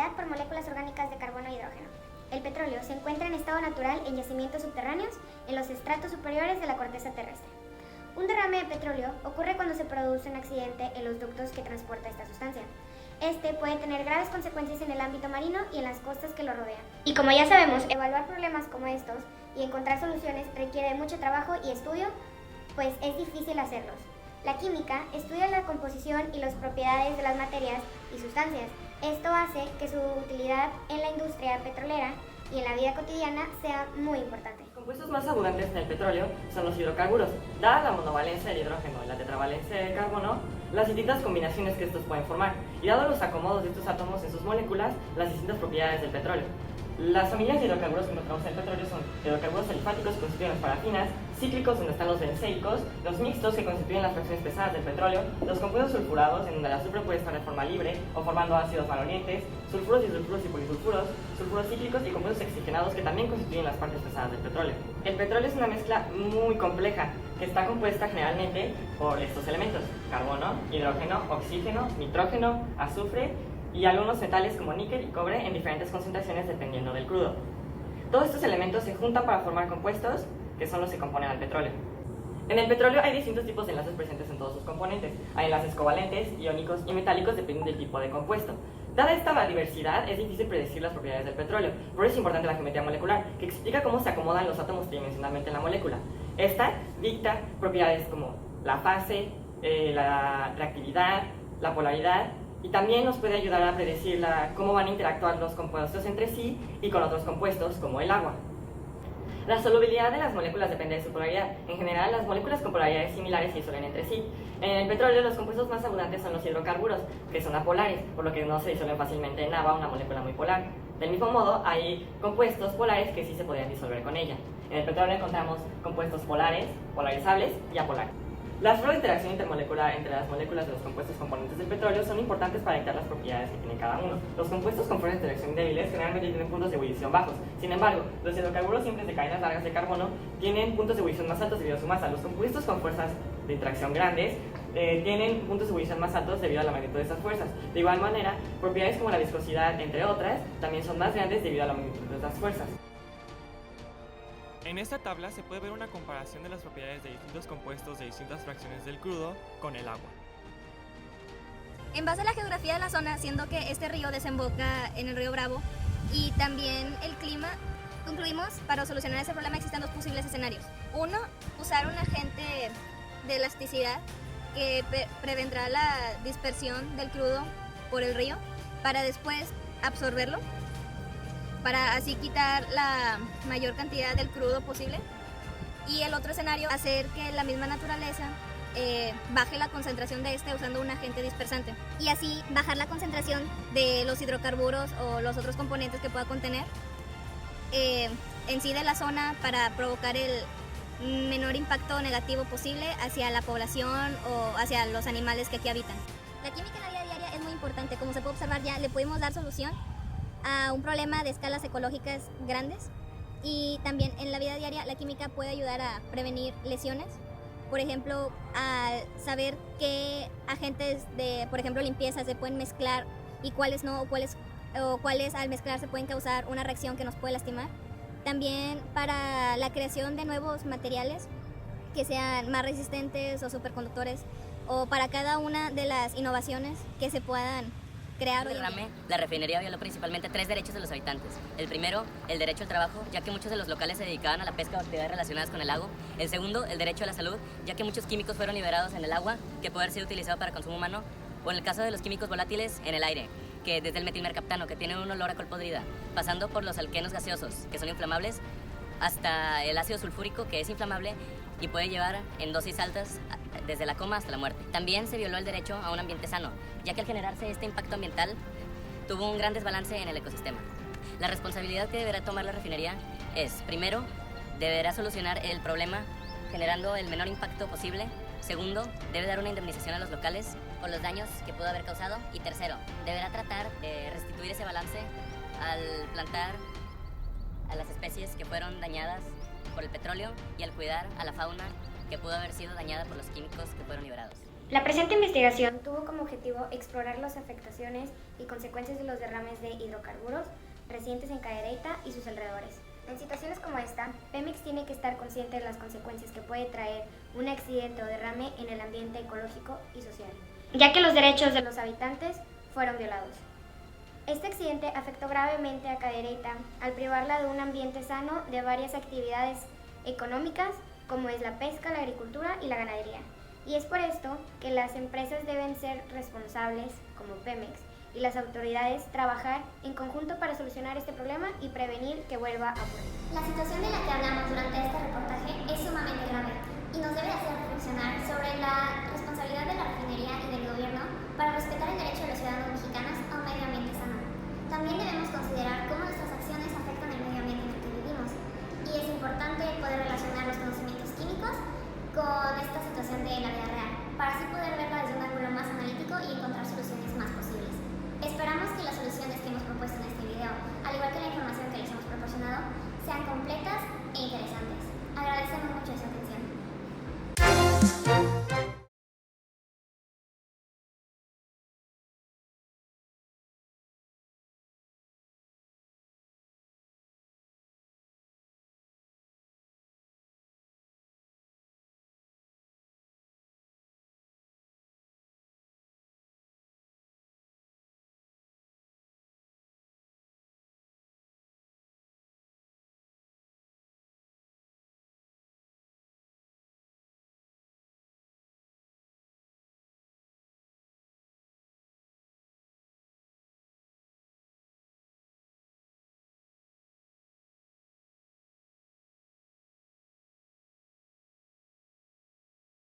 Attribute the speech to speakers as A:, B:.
A: estabilidad por moléculas orgánicas de carbono e hidrógeno. El petróleo se encuentra en estado natural en yacimientos subterráneos en los estratos superiores de la corteza terrestre. Un derrame de petróleo ocurre cuando se produce un accidente en los ductos que transporta esta sustancia. Este puede tener graves consecuencias en el ámbito marino y en las costas que lo rodean. Y como ya sabemos, evaluar problemas como estos y encontrar soluciones requiere mucho trabajo y estudio, pues es difícil hacerlos. La química estudia la composición y las propiedades de las materias y sustancias. Esto hace que su utilidad en la industria petrolera y en la vida cotidiana sea muy importante.
B: Los compuestos más abundantes en el petróleo son los hidrocarburos. Dada la monovalencia del hidrógeno y la tetravalencia del carbono, las distintas combinaciones que estos pueden formar, y dado los acomodos de estos átomos en sus moléculas, las distintas propiedades del petróleo. Las familias de hidrocarburos que encontramos en el petróleo son hidrocarburos alifáticos, que constituyen las parafinas, cíclicos, donde están los benzoicos, los mixtos, que constituyen las fracciones pesadas del petróleo, los compuestos sulfurados, en donde el azufre puede estar de forma libre o formando ácidos malolientes, sulfuros, disulfuros y polisulfuros, sulfuros cíclicos y compuestos oxigenados, que también constituyen las partes pesadas del petróleo. El petróleo es una mezcla muy compleja, que está compuesta generalmente por estos elementos: carbono, hidrógeno, oxígeno, nitrógeno, azufre y algunos metales como níquel y cobre en diferentes concentraciones dependiendo del crudo. Todos estos elementos se juntan para formar compuestos, que son los que componen al petróleo. En el petróleo hay distintos tipos de enlaces presentes en todos sus componentes. Hay enlaces covalentes, iónicos y metálicos dependiendo del tipo de compuesto. Dada esta diversidad, es difícil predecir las propiedades del petróleo. Por eso es importante la geometría molecular, que explica cómo se acomodan los átomos tridimensionalmente en la molécula. Esta dicta propiedades como la fase, la reactividad, la polaridad, y también nos puede ayudar a predecir cómo van a interactuar los compuestos entre sí y con otros compuestos, como el agua. La solubilidad de las moléculas depende de su polaridad. En general, las moléculas con polaridades similares se disuelven entre sí. En el petróleo, los compuestos más abundantes son los hidrocarburos, que son apolares, por lo que no se disuelven fácilmente en agua, una molécula muy polar. Del mismo modo, hay compuestos polares que sí se podrían disolver con ella. En el petróleo encontramos compuestos polares, polarizables y apolares. Las pruebas de interacción intermolecular entre las moléculas de los compuestos componentes del petróleo son importantes para dictar las propiedades que tiene cada uno. Los compuestos con fuerzas de interacción débiles generalmente tienen puntos de ebullición bajos. Sin embargo, los hidrocarburos simples de cadenas largas de carbono tienen puntos de ebullición más altos debido a su masa. Los compuestos con fuerzas de interacción grandes tienen puntos de ebullición más altos debido a la magnitud de estas fuerzas. De igual manera, propiedades como la viscosidad, entre otras, también son más grandes debido a la magnitud de estas fuerzas.
C: En esta tabla se puede ver una comparación de las propiedades de distintos compuestos de distintas fracciones del crudo con el agua.
D: En base a la geografía de la zona, siendo que este río desemboca en el río Bravo y también el clima, concluimos para solucionar ese problema existen dos posibles escenarios. Uno, usar un agente de elasticidad que prevendrá la dispersión del crudo por el río para después absorberlo, para así quitar la mayor cantidad del crudo posible. Y el otro escenario, hacer que la misma naturaleza baje la concentración de este usando un agente dispersante. Y así bajar la concentración de los hidrocarburos o los otros componentes que pueda contener en sí de la zona para provocar el menor impacto negativo posible hacia la población o hacia los animales que aquí habitan. La química en la vida diaria es muy importante. Como se puede observar, ya le podemos dar solución a un problema de escalas ecológicas grandes, y también en la vida diaria la química puede ayudar a prevenir lesiones, por ejemplo, a saber qué agentes de, por ejemplo, limpieza se pueden mezclar y cuáles no, o cuáles al mezclarse pueden causar una reacción que nos puede lastimar. También para la creación de nuevos materiales que sean más resistentes o superconductores, o para cada una de las innovaciones que se puedan crear.
E: La refinería violó principalmente 3 derechos de los habitantes. El primero, el derecho al trabajo, ya que muchos de los locales se dedicaban a la pesca o actividades relacionadas con el lago. El segundo, el derecho a la salud, ya que muchos químicos fueron liberados en el agua que puede haber sido utilizado para consumo humano, o en el caso de los químicos volátiles, en el aire, que desde el metilmercaptano, que tiene un olor a col podrida, pasando por los alquenos gaseosos, que son inflamables, hasta el ácido sulfúrico, que es inflamable y puede llevar en dosis altas desde la coma hasta la muerte. También se violó el derecho a un ambiente sano, ya que al generarse este impacto ambiental tuvo un gran desbalance en el ecosistema. La responsabilidad que deberá tomar la refinería es, primero, deberá solucionar el problema generando el menor impacto posible. Segundo, debe dar una indemnización a los locales por los daños que pudo haber causado. Y tercero, deberá tratar de restituir ese balance al plantar a las especies que fueron dañadas por el petróleo y al cuidar a la fauna que pudo haber sido dañada por los químicos que fueron liberados.
A: La presente investigación tuvo como objetivo explorar las afectaciones y consecuencias de los derrames de hidrocarburos recientes en Cadereyta y sus alrededores. En situaciones como esta, Pemex tiene que estar consciente de las consecuencias que puede traer un accidente o derrame en el ambiente ecológico y social, ya que los derechos de los habitantes fueron violados. Este accidente afectó gravemente a Cadereyta al privarla de un ambiente sano de varias actividades económicas como es la pesca, la agricultura y la ganadería. Y es por esto que las empresas deben ser responsables, como Pemex, y las autoridades trabajar en conjunto para solucionar este problema y prevenir que vuelva a ocurrir.
F: La situación de la que hablamos durante este reportaje es sumamente grave y nos debe hacer reflexionar sobre la responsabilidad de la refinería y del gobierno para respetar el derecho de los ciudadanos mexicanos a un medio ambiente sano. También debemos considerar